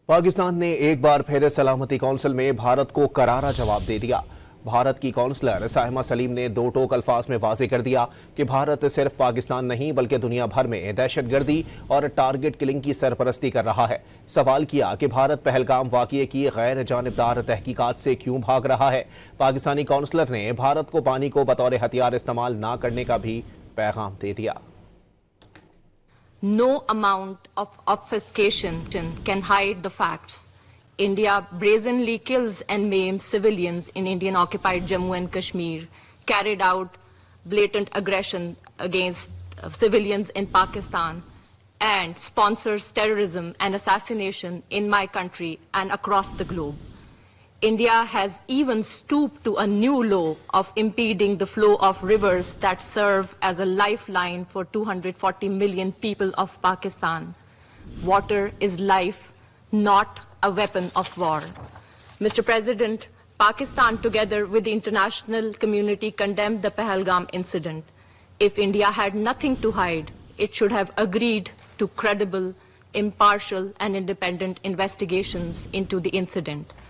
पाकिस्तान ने एक बार फिर सलामती कौंसिल में भारत को करारा जवाब दे दिया। भारत की कौंसलर साहिमा सलीम ने दो टोक अल्फाज में वाज़ेह कर दिया कि भारत सिर्फ पाकिस्तान नहीं बल्कि दुनिया भर में दहशतगर्दी और टारगेट किलिंग की सरपरस्ती कर रहा है। सवाल किया कि भारत पहलगाम वाक़ये की गैर जानिबदार तहकीकात से क्यों भाग रहा है। पाकिस्तानी कौंसलर ने भारत को पानी को बतौर हथियार इस्तेमाल न करने का भी पैगाम दे दिया। No amount of obfuscation can hide the facts. India brazenly kills and maims civilians in Indian-occupied Jammu and Kashmir, carried out blatant aggression against civilians in Pakistan, and sponsors terrorism and assassination in my country and across the globe. India has even stooped to a new law of impeding the flow of rivers that serve as a lifeline for 240 million people of Pakistan. Water is life, not a weapon of war. Mr. President, Pakistan together with the international community condemned the Pahalgam incident. If India had nothing to hide, it should have agreed to credible, impartial and independent investigations into the incident.